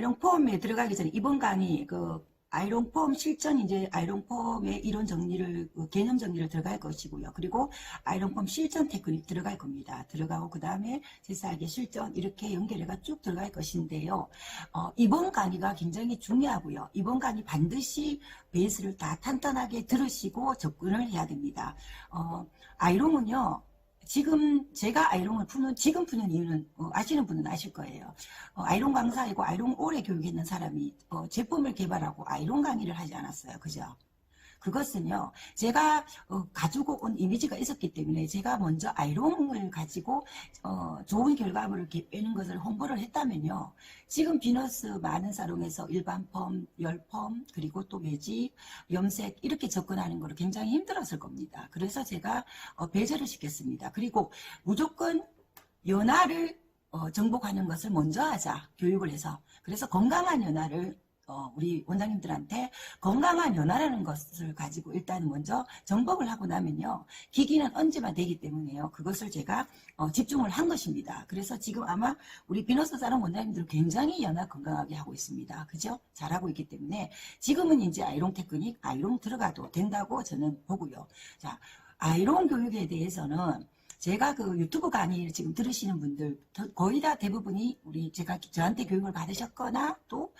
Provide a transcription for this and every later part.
아이롱 폼에 들어가기 전에 이번 강의 아이롱 폼 실전 이제 아이롱 폼의 이론 정리를 개념 정리를 들어갈 것이고요. 그리고 아이롱 폼 실전 테크닉 들어갈 겁니다. 들어가고 그 다음에 제사하기 실전 이렇게 연결해가 쭉 들어갈 것인데요. 이번 강의가 굉장히 중요하고요. 이번 강의 반드시 베이스를 다 탄탄하게 들으시고 접근을 해야 됩니다. 아이롱은요. 지금 제가 아이롱을 지금 푸는 이유는 아시는 분은 아실 거예요. 아이롱 강사이고 아이롱 오래 교육했는 사람이 제품을 개발하고 아이롱 강의를 하지 않았어요. 그죠? 그것은요, 제가 가지고 온 이미지가 있었기 때문에 제가 먼저 아이롱을 가지고 좋은 결과물을 빼는 것을 홍보를 했다면요. 지금 비너스 많은 사롱에서 일반 펌, 열펌, 그리고 또 매직, 염색 이렇게 접근하는 거를 굉장히 힘들었을 겁니다. 그래서 제가 배제를 시켰습니다. 그리고 무조건 연화를 정복하는 것을 먼저 하자, 교육을 해서. 그래서 건강한 연화를 우리 원장님들한테 건강한 연화라는 것을 가지고 일단 먼저 정복을 하고 나면요. 기기는 언제나 되기 때문에요. 그것을 제가 집중을 한 것입니다. 그래서 지금 아마 우리 비너스 사롱 원장님들 굉장히 연화 건강하게 하고 있습니다. 그죠? 잘하고 있기 때문에 지금은 이제 아이롱 테크닉, 아이롱 들어가도 된다고 저는 보고요. 자, 아이롱 교육에 대해서는 제가 그 유튜브 강의를 지금 들으시는 분들 거의 다 대부분이 저한테 교육을 받으셨거나 또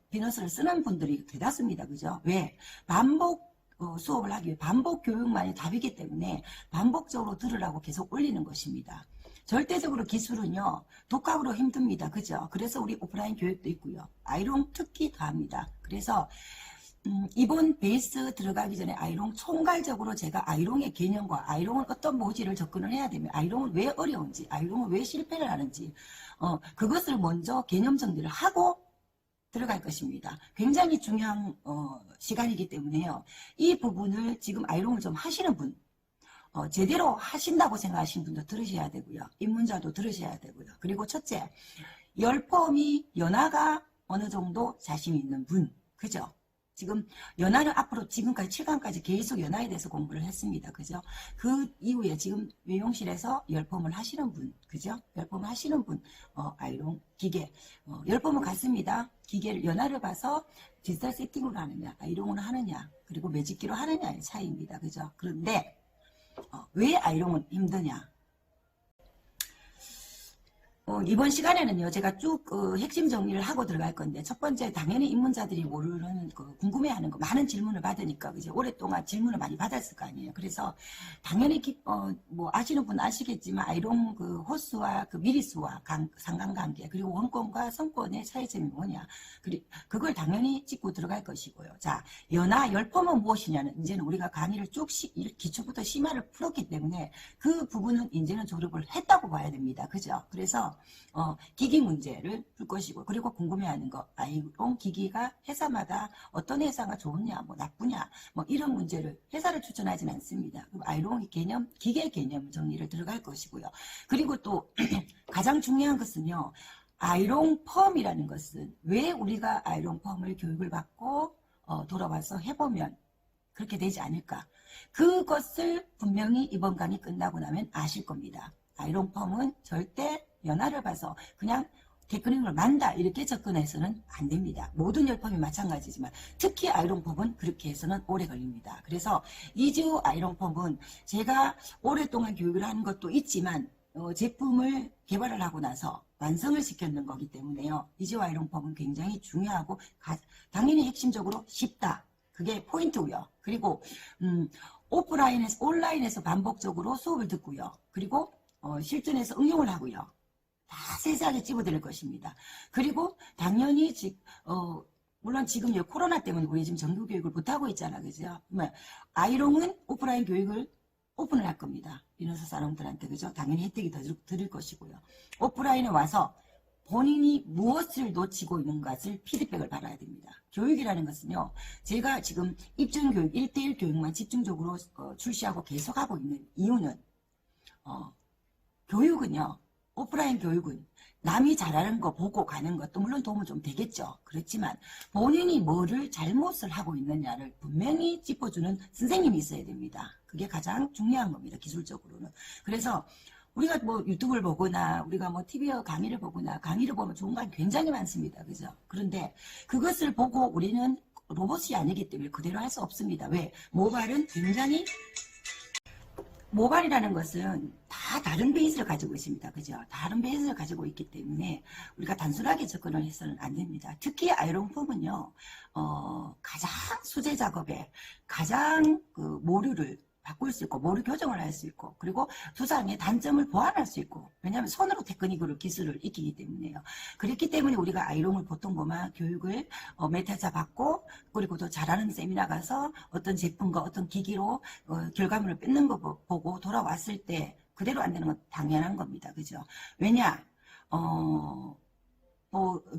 비너스를 쓰는 분들이 대다수입니다. 그죠? 왜? 반복 수업을 하기 위해 반복 교육만이 답이기 때문에 반복적으로 들으라고 계속 올리는 것입니다. 절대적으로 기술은요, 독학으로 힘듭니다. 그죠? 그래서 우리 오프라인 교육도 있고요. 아이롱 특히 다합니다. 그래서 이번 베이스 들어가기 전에 아이롱 총괄적으로 제가 아이롱의 개념과 아이롱은 어떤 모지를 접근을 해야 되면 아이롱은 왜 어려운지 아이롱은 왜 실패를 하는지 그것을 먼저 개념 정리를 하고 들어갈 것입니다. 굉장히 중요한 시간이기 때문에요. 이 부분을 지금 아이롱을 좀 하시는 분 제대로 하신다고 생각하시는 분도 들으셔야 되고요. 입문자도 들으셔야 되고요. 그리고 첫째, 열펌이 연화가 어느 정도 자신 있는 분, 그죠? 지금 연화는 앞으로 지금까지 7강까지 계속 연화에 대해서 공부를 했습니다. 그죠? 그 이후에 지금 미용실에서 열펌을 하시는 분, 그죠? 열펌을 하시는 분, 아이롱 기계, 열펌은 같습니다. 기계를 연화를 봐서 디지털 세팅으로 하느냐, 아이롱으로 하느냐, 그리고 매직기로 하느냐의 차이입니다. 그죠? 그런데 왜 아이롱은 힘드냐? 이번 시간에는요, 제가 쭉 핵심 정리를 하고 들어갈 건데, 첫 번째, 당연히 입문자들이 모르는, 궁금해하는 거, 많은 질문을 받으니까, 그죠? 오랫동안 질문을 많이 받았을 거 아니에요. 그래서, 당연히, 아시는 분 아시겠지만, 아이롱 호수와 미리수와 상관관계, 그리고 원권과 성권의 차이점이 뭐냐. 그걸 당연히 짚고 들어갈 것이고요. 자, 연화, 열펌은 무엇이냐는, 이제는 우리가 강의를 쭉 기초부터 심화를 풀었기 때문에, 그 부분은 이제는 졸업을 했다고 봐야 됩니다. 그죠? 그래서, 기기 문제를 풀 것이고, 그리고 궁금해하는 거, 아이롱 기기가 회사마다 어떤 회사가 좋으냐, 나쁘냐, 이런 문제를 회사를 추천하지는 않습니다. 그럼 아이롱 개념, 기계 개념 정리를 들어갈 것이고요. 그리고 또 가장 중요한 것은요, 아이롱 펌이라는 것은 왜 우리가 아이롱 펌을 교육을 받고 돌아와서 해보면 그렇게 되지 않을까? 그것을 분명히 이번 강의 끝나고 나면 아실 겁니다. 아이롱 펌은 절대 연화를 봐서 그냥 테크닉을 만다 이렇게 접근해서는 안 됩니다. 모든 열펌이 마찬가지지만 특히 아이롱 펌은 그렇게 해서는 오래 걸립니다. 그래서 이지우 아이롱 펌은 제가 오랫동안 교육을 하는 것도 있지만 제품을 개발을 하고 나서 완성을 시켰는 거기 때문에요. 이지우 아이롱 펌은 굉장히 중요하고 당연히 핵심적으로 쉽다. 그게 포인트고요. 그리고 오프라인에서 온라인에서 반복적으로 수업을 듣고요. 그리고 실전에서 응용을 하고요. 다 세세하게 집어드릴 것입니다. 그리고 당연히 물론 지금 코로나 때문에 우리 지금 정규 교육을 못하고 있잖아. 그죠? 아이롱은 오프라인 교육을 오픈을 할 겁니다. 비너스 사람들한테. 그죠? 당연히 혜택이 더 드릴 것이고요. 오프라인에 와서 본인이 무엇을 놓치고 있는 것을 피드백을 받아야 됩니다. 교육이라는 것은요. 제가 지금 입증교육, 1대1 교육만 집중적으로 출시하고 계속하고 있는 이유는 교육은요. 오프라인 교육은 남이 잘하는 거 보고 가는 것도 물론 도움은 좀 되겠죠. 그렇지만 본인이 뭐를 잘못을 하고 있느냐를 분명히 짚어주는 선생님이 있어야 됩니다. 그게 가장 중요한 겁니다. 기술적으로는. 그래서 우리가 뭐 유튜브를 보거나 우리가 뭐 TV에 강의를 보거나 강의를 보면 좋은 거 굉장히 많습니다. 그죠? 그런데 그것을 보고 우리는 로봇이 아니기 때문에 그대로 할 수 없습니다. 왜? 모발이라는 것은 다 다른 베이스를 가지고 있습니다. 그죠? 다른 베이스를 가지고 있기 때문에 우리가 단순하게 접근을 해서는 안 됩니다. 특히 아이롱폼은요, 가장 수제 작업에 가장 그 모류를 바꿀 수 있고, 모류 교정을 할 수 있고, 그리고 두상의 단점을 보완할 수 있고, 왜냐하면 손으로 테크닉으로 기술을 익히기 때문에요. 그렇기 때문에 우리가 아이롱을 보통 보면 교육을 몇 회차 받고, 그리고 또 잘하는 세미나 가서 어떤 제품과 어떤 기기로 결과물을 뺏는 거 보고 돌아왔을 때 그대로 안 되는 건 당연한 겁니다. 그죠? 왜냐?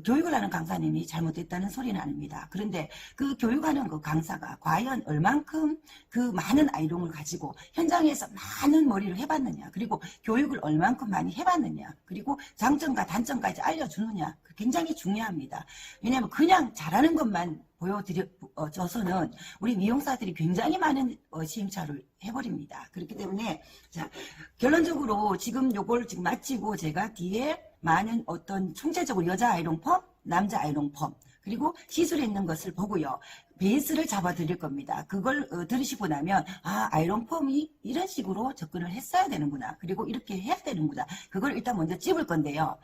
교육을 하는 강사님이 잘못됐다는 소리는 아닙니다. 그런데 그 교육하는 그 강사가 과연 얼만큼 그 많은 아이롱을 가지고 현장에서 많은 머리를 해봤느냐, 그리고 교육을 얼만큼 많이 해봤느냐, 그리고 장점과 단점까지 알려주느냐, 굉장히 중요합니다. 왜냐하면 그냥 잘하는 것만 보여줘서는 우리 미용사들이 굉장히 많은 시행착오를 해버립니다. 그렇기 때문에 자, 결론적으로 지금 요걸 지금 마치고 제가 뒤에 많은 어떤 총체적으로 여자 아이롱펌, 남자 아이롱펌, 그리고 시술에 있는 것을 보고요. 베이스를 잡아 드릴 겁니다. 그걸 들으시고 나면 아이롱펌이 이런 식으로 접근을 했어야 되는구나. 그리고 이렇게 해야 되는구나. 그걸 일단 먼저 찝을 건데요.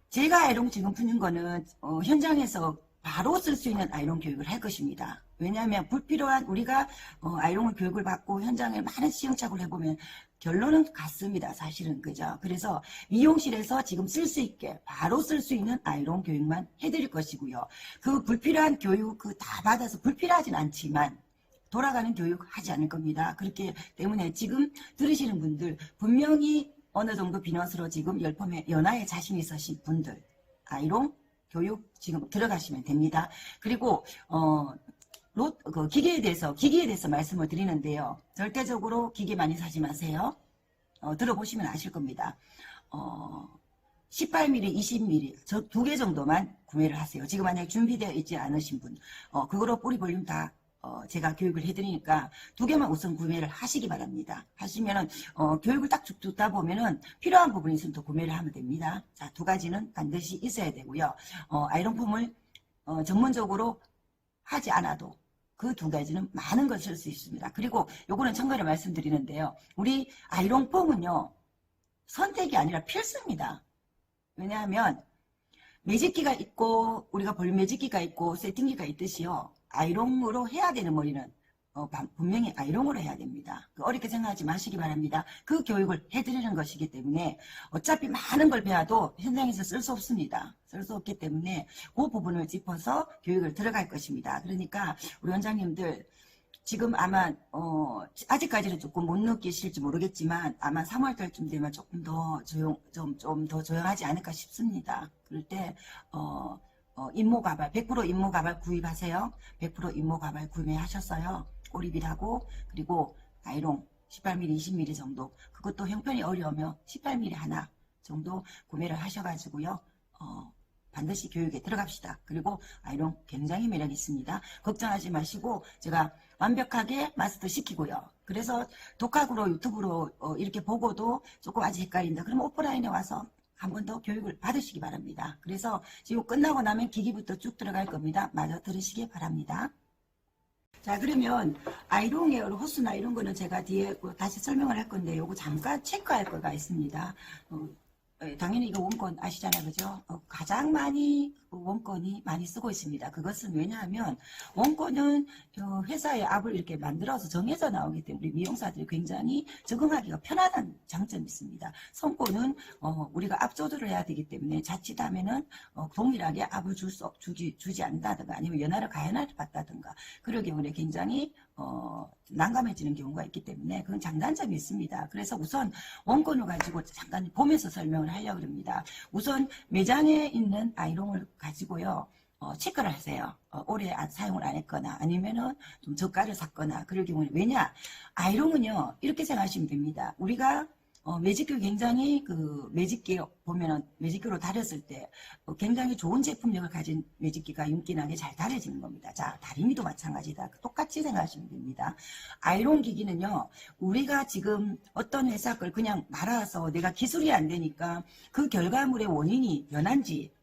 제가 아이롱 지금 푸는 거는 현장에서 바로 쓸 수 있는 아이롱 교육을 할 것입니다. 왜냐하면 불필요한 우리가 아이롱을 교육을 받고 현장에 많은 시행착오를 해보면 결론은 같습니다. 사실은. 그죠? 그래서 미용실에서 지금 쓸 수 있게 바로 쓸 수 있는 아이롱 교육만 해드릴 것이고요. 그 불필요한 교육 다 받아서 불필요하진 않지만 돌아가는 교육 하지 않을 겁니다. 그렇기 때문에 지금 들으시는 분들 분명히 어느 정도 비너스로 지금 열펌에 연하에 자신 있으신 분들 아이롱 교육 지금 들어가시면 됩니다. 그리고 기계에 대해서 말씀을 드리는데요. 절대적으로 기계 많이 사지 마세요. 들어보시면 아실 겁니다. 18mm, 20mm 저 2개 정도만 구매를 하세요. 지금 만약에 준비되어 있지 않으신 분 그거로 뿌리 볼륨 다 제가 교육을 해드리니까 2개만 우선 구매를 하시기 바랍니다. 하시면은 교육을 딱 쭉 듣다 보면은 필요한 부분이 있으면 더 구매를 하면 됩니다. 자, 2가지는 반드시 있어야 되고요. 아이롱폼을 전문적으로 하지 않아도 그 2가지는 많은 걸 쓸 수 있습니다. 그리고 요거는 참고로 말씀드리는데요. 우리 아이롱폼은요 선택이 아니라 필수입니다. 왜냐하면 매직기가 있고 우리가 볼륨 매직기가 있고 세팅기가 있듯이요. 아이롱으로 해야 되는 머리는 분명히 아이롱으로 해야 됩니다. 어렵게 생각하지 마시기 바랍니다. 그 교육을 해드리는 것이기 때문에 어차피 많은 걸 배워도 현장에서 쓸 수 없습니다. 쓸 수 없기 때문에 그 부분을 짚어서 교육을 들어갈 것입니다. 그러니까 우리 원장님들 지금 아마 아직까지는 조금 못 느끼실지 모르겠지만 아마 3월달쯤 되면 조금 더 좀 더 조용하지 않을까 싶습니다. 그럴 때 임모가발 100% 임모가발 구입하세요. 100% 임모가발 구매하셨어요. 오리빗하고 그리고 아이롱 18mm 20mm 정도 그것도 형편이 어려우면 18mm 하나 정도 구매를 하셔가지고요. 반드시 교육에 들어갑시다. 그리고 아이롱 굉장히 매력 있습니다. 걱정하지 마시고 제가 완벽하게 마스터 시키고요. 그래서 독학으로 유튜브로 이렇게 보고도 조금 아직 헷갈린다. 그러면 오프라인에 와서 한 번 더 교육을 받으시기 바랍니다. 그래서 지금 끝나고 나면 기기부터 쭉 들어갈 겁니다. 마저 들으시기 바랍니다. 자, 그러면 아이롱 에어로 호스나 이런 거는 제가 뒤에 다시 설명을 할 건데 요거 잠깐 체크할 거가 있습니다. 당연히 이거 원권 아시잖아요. 그죠? 가장 많이 원권이 많이 쓰고 있습니다. 그것은 왜냐하면 원권은 회사의 압을 이렇게 만들어서 정해져 나오기 때문에 미용사들이 굉장히 적응하기가 편안한 장점이 있습니다. 선권은 우리가 압 조절을 해야 되기 때문에 자칫하면은 동일하게 압을 주지 않는다든가 아니면 연하를 가연하를 받다든가 그러기 때문에 굉장히 난감해지는 경우가 있기 때문에 그건 장단점이 있습니다. 그래서 우선 원권을 가지고 잠깐 보면서 설명을 하려고 합니다. 우선 매장에 있는 아이롱을 가지고요. 체크를 하세요. 오래 사용을 안 했거나 아니면은 좀 저가를 샀거나 그럴 경우는 왜냐? 아이롱은요. 이렇게 생각하시면 됩니다. 우리가 매직큐 굉장히 매직기 보면은 매직큐로 다렸을 때 굉장히 좋은 제품력을 가진 매직기가 윤기나게 잘 다려지는 겁니다. 자, 다리미도 마찬가지다. 똑같이 생각하시면 됩니다. 아이론 기기는요, 우리가 지금 어떤 회사 걸 그냥 말아서 내가 기술이 안 되니까 그 결과물의 원인이 연한지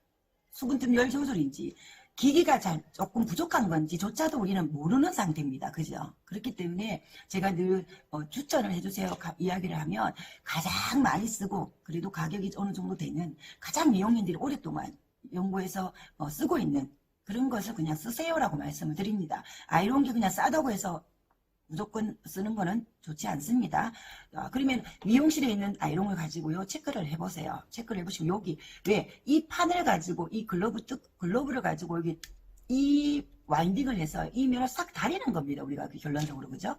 수분틈 열 조절인지 기기가 조금 부족한 건지조차도 우리는 모르는 상태입니다. 그죠? 그렇기 때문에 제가 늘 추천을 해주세요. 이야기를 하면 가장 많이 쓰고 그래도 가격이 어느 정도 되는 가장 미용인들이 오랫동안 연구해서 쓰고 있는 그런 것을 그냥 쓰세요라고 말씀을 드립니다. 아이론기 그냥 싸다고 해서 무조건 쓰는 거는 좋지 않습니다. 그러면 미용실에 있는 아이롱을 가지고요. 체크를 해보세요. 체크를 해보시면 여기 왜 이 판을 가지고 이 글러브를 가지고 여기 이 와인딩을 해서 이 면을 싹 다리는 겁니다. 우리가 결론적으로 그죠?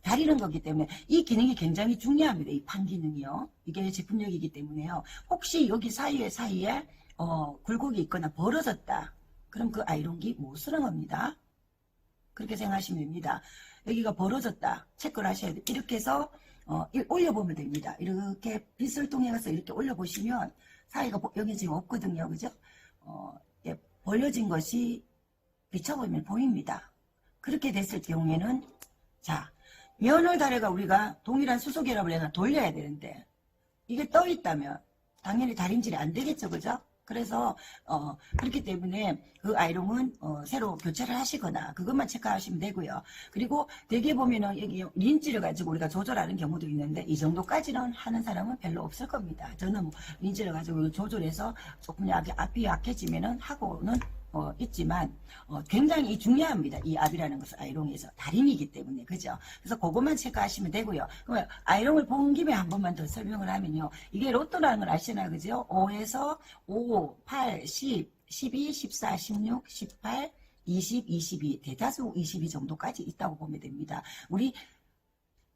다리는 거기 때문에 이 기능이 굉장히 중요합니다. 이 판 기능이요. 이게 제품력이기 때문에요. 혹시 여기 사이에 굴곡이 있거나 벌어졌다. 그럼 그 아이롱기 못 쓰는 겁니다. 그렇게 생각하시면 됩니다. 여기가 벌어졌다. 체크를 하셔야 돼요. 이렇게 해서 올려보면 됩니다. 이렇게 빗을 통해 가서 이렇게 올려보시면 사이가 여기 지금 없거든요. 그죠? 벌려진 것이 비춰보면 보입니다. 그렇게 됐을 경우에는 자, 면을 다려가 우리가 동일한 수소결합을 해서 돌려야 되는데 이게 떠 있다면 당연히 다림질이 안 되겠죠. 그죠? 그래서 그렇기 때문에 그 아이롱은 새로 교체를 하시거나 그것만 체크하시면 되고요. 그리고 대개 보면은 여기 린지를 가지고 우리가 조절하는 경우도 있는데 이 정도까지는 하는 사람은 별로 없을 겁니다. 저는 뭐 린지를 가지고 조절해서 조금 앞이 약해지면은 하고는 있지만 굉장히 중요합니다. 이 압이라는 것은 아이롱에서 다림이기 때문에 그죠? 그래서 그것만 체크하시면 되고요. 그러면 아이롱을 본 김에 한 번만 더 설명을 하면요. 이게 로또라는 걸 아시나요? 그죠? 5에서 5, 8, 10, 12, 14, 16, 18, 20, 22 대다수 22 정도까지 있다고 보면 됩니다. 우리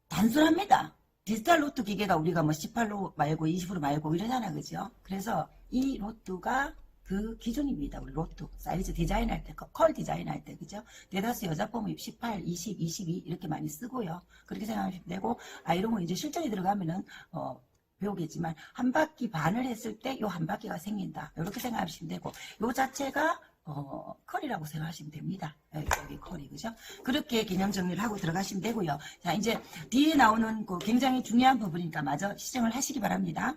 단순합니다. 디지털 로또 기계가 우리가 뭐 18로 말고 20으로 말고 이러잖아. 그죠? 그래서 이 로또가 그 기준입니다. 우리 로또 사이즈 디자인할 때, 컬 디자인할 때, 그죠? 대다수 여자 폼이 18, 20, 22 이렇게 많이 쓰고요. 그렇게 생각하시면 되고 아이롱은 이제 실전에 들어가면은 배우겠지만 한 바퀴 반을 했을 때 요 한 바퀴가 생긴다. 이렇게 생각하시면 되고 요 자체가 컬이라고 생각하시면 됩니다. 여기 컬이 그죠? 그렇게 개념 정리를 하고 들어가시면 되고요. 자 이제 뒤에 나오는 그 굉장히 중요한 부분이니까 마저 시정을 하시기 바랍니다.